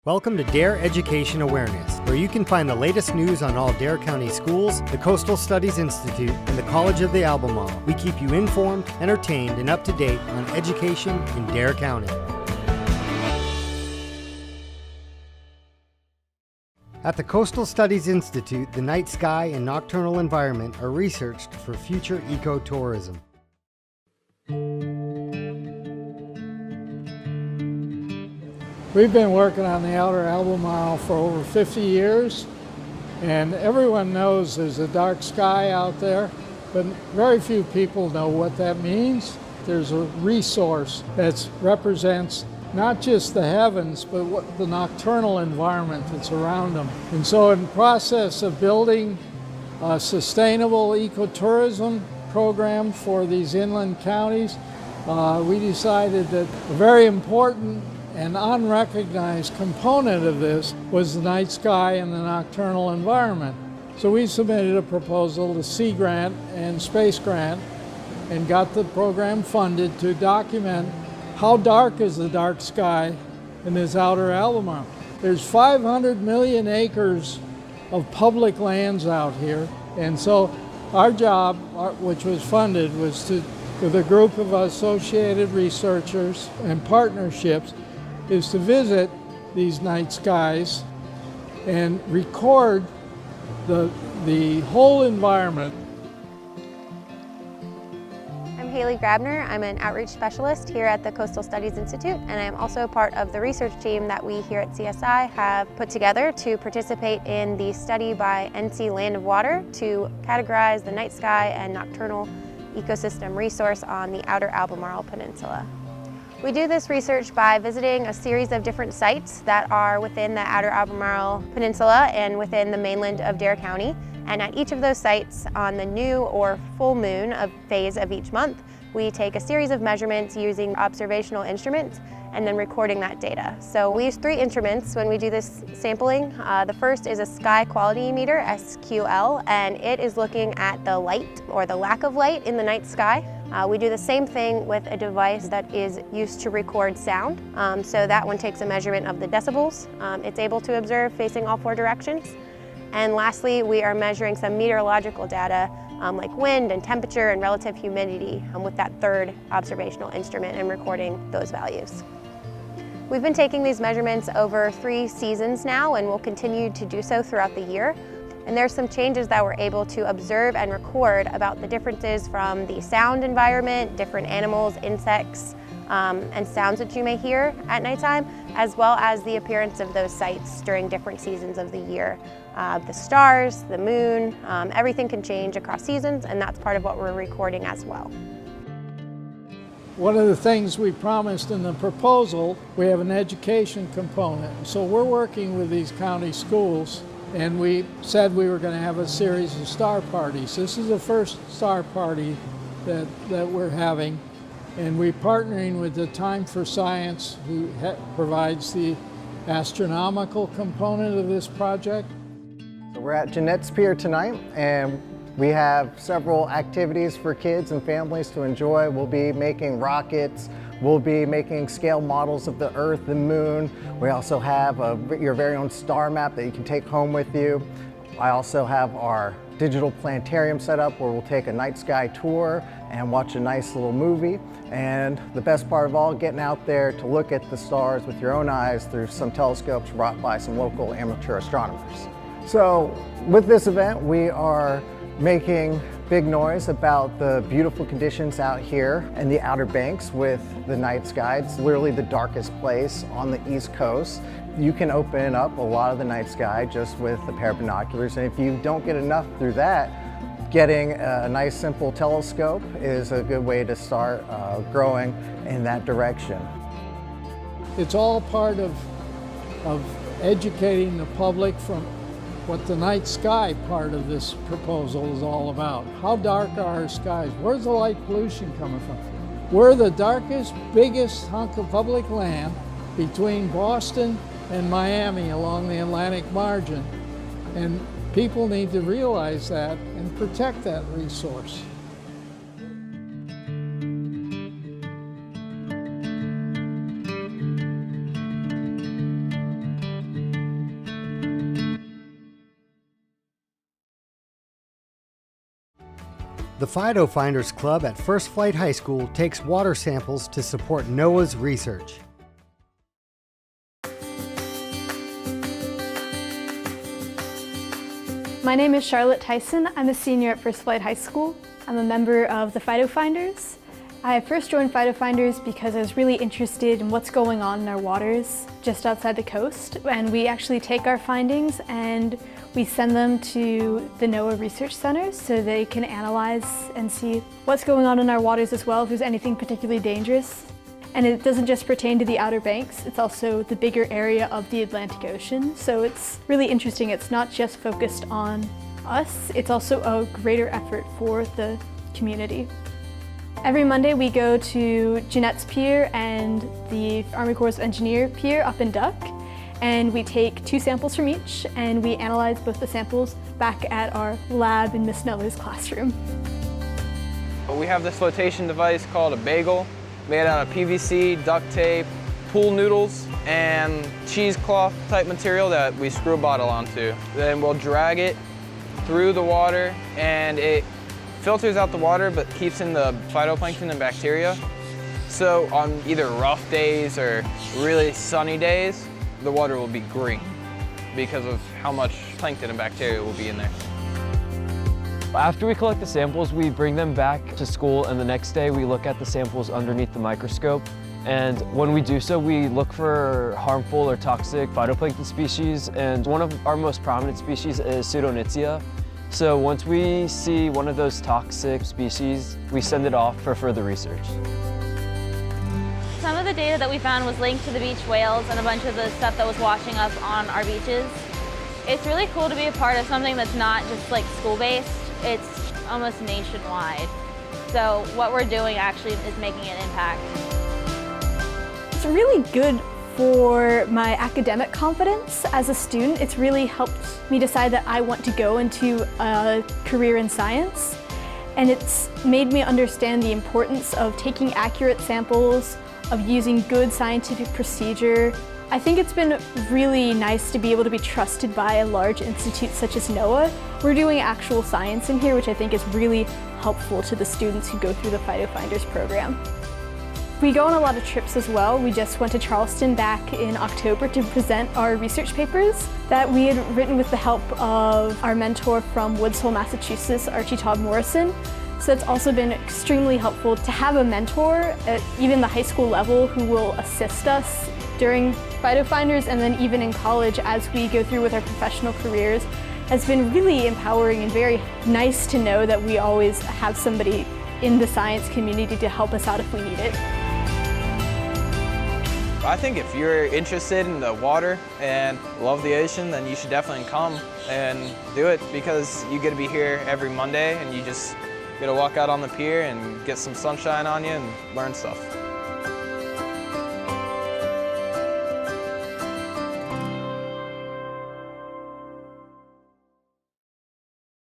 Welcome to Dare Education Awareness, where you can find the latest news on all Dare County schools, the Coastal Studies Institute, and the College of the Albemarle. We keep you informed, entertained, and up to date on education in Dare County. At the Coastal Studies Institute, the night sky and nocturnal environment are researched for future ecotourism. We've been working on the outer Albemarle for over 50 years, and everyone knows there's a dark sky out there, but very few people know what that means. There's a resource that represents not just the heavens, but what the nocturnal environment that's around them. And so in the process of building a sustainable ecotourism program for these inland counties, we decided that a very important an unrecognized component of this was the night sky and the nocturnal environment. So we submitted a proposal to Sea Grant and Space Grant and got the program funded to document how dark is the dark sky in this outer Albemarle. There's 500 million acres of public lands out here, and so our job, which was funded, was to, with a group of associated researchers and partnerships, is to visit these night skies and record the whole environment. I'm Haley Grabner. I'm an outreach specialist here at the Coastal Studies Institute, and I'm also part of the research team that we here at CSI have put together to participate in the study by NC Land of Water to categorize the night sky and nocturnal ecosystem resource on the outer Albemarle Peninsula. We do this research by visiting a series of different sites that are within the outer Albemarle Peninsula and within the mainland of Dare County. And at each of those sites, on the new or full moon phase of each month, we take a series of measurements using observational instruments and then recording that data. So we use 3 instruments when we do this sampling. The first is a sky quality meter, SQL, and it is looking at the light or the lack of light in the night sky. We do the same thing with a device that is used to record sound. So that one takes a measurement of the decibels. It's able to observe facing all 4 directions. And lastly, we are measuring some meteorological data like wind and temperature and relative humidity with that 3rd observational instrument and recording those values. We've been taking these measurements over 3 seasons now, and we'll continue to do so throughout the year. And there's some changes that we're able to observe and record about the differences from the sound environment, different animals, insects, and sounds that you may hear at nighttime, as well as the appearance of those sites during different seasons of the year. The stars, the moon, everything can change across seasons, and that's part of what we're recording as well. One of the things we promised in the proposal, we have an education component. So we're working with these county schools, and we said we were going to have a series of star parties. This is the first star party that we're having, and we're partnering with the Time for Science, who provides the astronomical component of this project. So we're at Jeanette's Pier tonight, and we have several activities for kids and families to enjoy. We'll be making rockets. We'll be making scale models of the Earth, the Moon. We also have your very own star map that you can take home with you. I also have our digital planetarium set up where we'll take a night sky tour and watch a nice little movie. And the best part of all, getting out there to look at the stars with your own eyes through some telescopes brought by some local amateur astronomers. So with this event, we are making big noise about the beautiful conditions out here in the Outer Banks with the night sky. It's literally the darkest place on the East Coast. You can open up a lot of the night sky just with a pair of binoculars, and if you don't get enough through that, getting a nice simple telescope is a good way to start growing in that direction. It's all part of educating the public from what the night sky part of this proposal is all about. How dark are our skies? Where's the light pollution coming from? We're the darkest, biggest hunk of public land between Boston and Miami along the Atlantic margin. And people need to realize that and protect that resource. The FIDO Finders Club at First Flight High School takes water samples to support NOAA's research. My name is Charlotte Tyson. I'm a senior at First Flight High School. I'm a member of the FIDO Finders. I first joined FIDO Finders because I was really interested in what's going on in our waters just outside the coast. And we actually take our findings and we send them to the NOAA Research Center so they can analyze and see what's going on in our waters as well, if there's anything particularly dangerous. And it doesn't just pertain to the Outer Banks, it's also the bigger area of the Atlantic Ocean. So it's really interesting. It's not just focused on us, it's also a greater effort for the community. Every Monday we go to Jeanette's Pier and the Army Corps of Engineer Pier up in Duck, and we take 2 samples from each and we analyze both the samples back at our lab in Miss Neller's classroom. We have this flotation device called a bagel, made out of PVC, duct tape, pool noodles, and cheesecloth type material that we screw a bottle onto. Then we'll drag it through the water and it filters out the water but keeps in the phytoplankton and bacteria. So on either rough days or really sunny days, the water will be green because of how much plankton and bacteria will be in there. After we collect the samples, we bring them back to school, and the next day we look at the samples underneath the microscope. And when we do so, we look for harmful or toxic phytoplankton species, and one of our most prominent species is Pseudonychia. So once we see one of those toxic species, we send it off for further research. Some of the data that we found was linked to the beach whales and a bunch of the stuff that was washing up on our beaches. It's really cool to be a part of something that's not just like school-based, it's almost nationwide. So what we're doing actually is making an impact. It's really good for my academic confidence as a student. It's really helped me decide that I want to go into a career in science. And it's made me understand the importance of taking accurate samples, of using good scientific procedure. I think it's been really nice to be able to be trusted by a large institute such as NOAA. We're doing actual science in here, which I think is really helpful to the students who go through the FIDO Finders program. We go on a lot of trips as well. We just went to Charleston back in October to present our research papers that we had written with the help of our mentor from Woods Hole, Massachusetts, Archie Todd Morrison. So it's also been extremely helpful to have a mentor at even the high school level who will assist us during FIDO Finders and then even in college as we go through with our professional careers. Has been really empowering and very nice to know that we always have somebody in the science community to help us out if we need it. I think if you're interested in the water and love the ocean, then you should definitely come and do it because you get to be here every Monday and you just get to walk out on the pier and get some sunshine on you and learn stuff.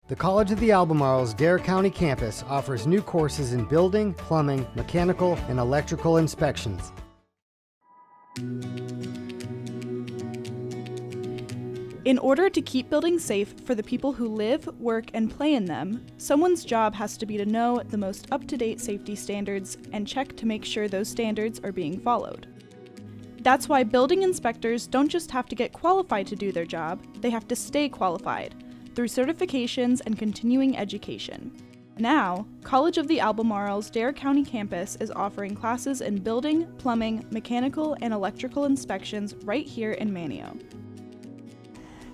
The College of the Albemarle's Dare County campus offers new courses in building, plumbing, mechanical, and electrical inspections. In order to keep buildings safe for the people who live, work, and play in them, someone's job has to be to know the most up-to-date safety standards and check to make sure those standards are being followed. That's why building inspectors don't just have to get qualified to do their job, they have to stay qualified through certifications and continuing education. Now, College of the Albemarle's Dare County campus is offering classes in building, plumbing, mechanical, and electrical inspections right here in Manteo.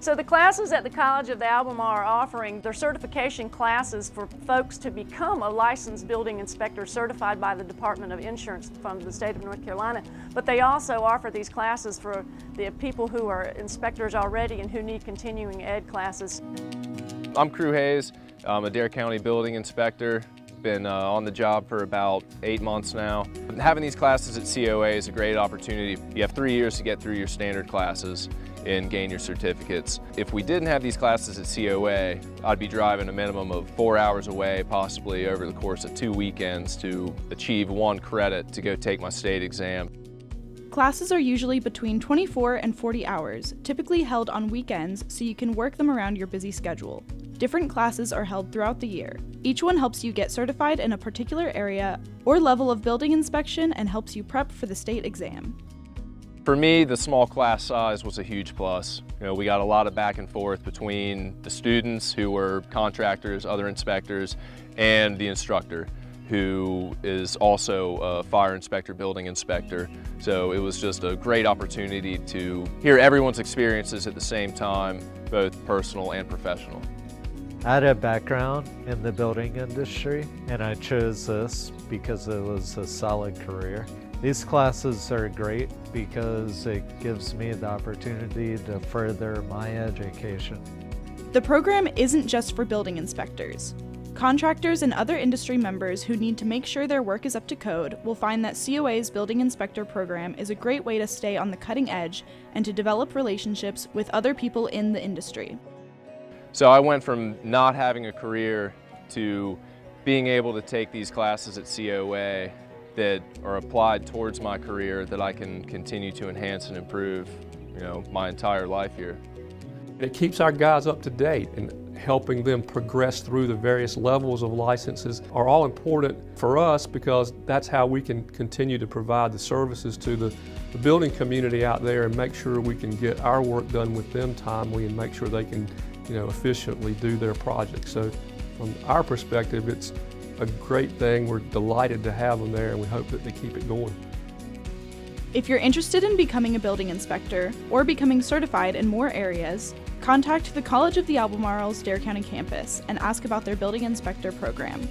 So the classes at the College of the Albemarle are offering their certification classes for folks to become a licensed building inspector certified by the Department of Insurance from the state of North Carolina. But they also offer these classes for the people who are inspectors already and who need continuing ed classes. I'm Crew Hayes. I'm a Dare County building inspector. Been on the job for about 8 months now. Having these classes at COA is a great opportunity. You have 3 years to get through your standard classes and gain your certificates. If we didn't have these classes at COA, I'd be driving a minimum of 4 hours away, possibly over the course of 2 weekends to achieve 1 credit to go take my state exam. Classes are usually between 24 and 40 hours, typically held on weekends so you can work them around your busy schedule. Different classes are held throughout the year. Each one helps you get certified in a particular area or level of building inspection and helps you prep for the state exam. For me, the small class size was a huge plus. We got a lot of back and forth between the students who were contractors, other inspectors, and the instructor, who is also a fire inspector, building inspector. So it was just a great opportunity to hear everyone's experiences at the same time, both personal and professional. I had a background in the building industry, and I chose this because it was a solid career. These classes are great because it gives me the opportunity to further my education. The program isn't just for building inspectors. Contractors and other industry members who need to make sure their work is up to code will find that COA's Building Inspector program is a great way to stay on the cutting edge and to develop relationships with other people in the industry. So I went from not having a career to being able to take these classes at COA that are applied towards my career that I can continue to enhance and improve, my entire life here. It keeps our guys up to date, and helping them progress through the various levels of licenses are all important for us because that's how we can continue to provide the services to the building community out there and make sure we can get our work done with them timely and make sure they can efficiently do their projects. So from our perspective, it's a great thing. We're delighted to have them there, and we hope that they keep it going. If you're interested in becoming a building inspector or becoming certified in more areas, contact the College of the Albemarle's Dare County campus and ask about their building inspector program.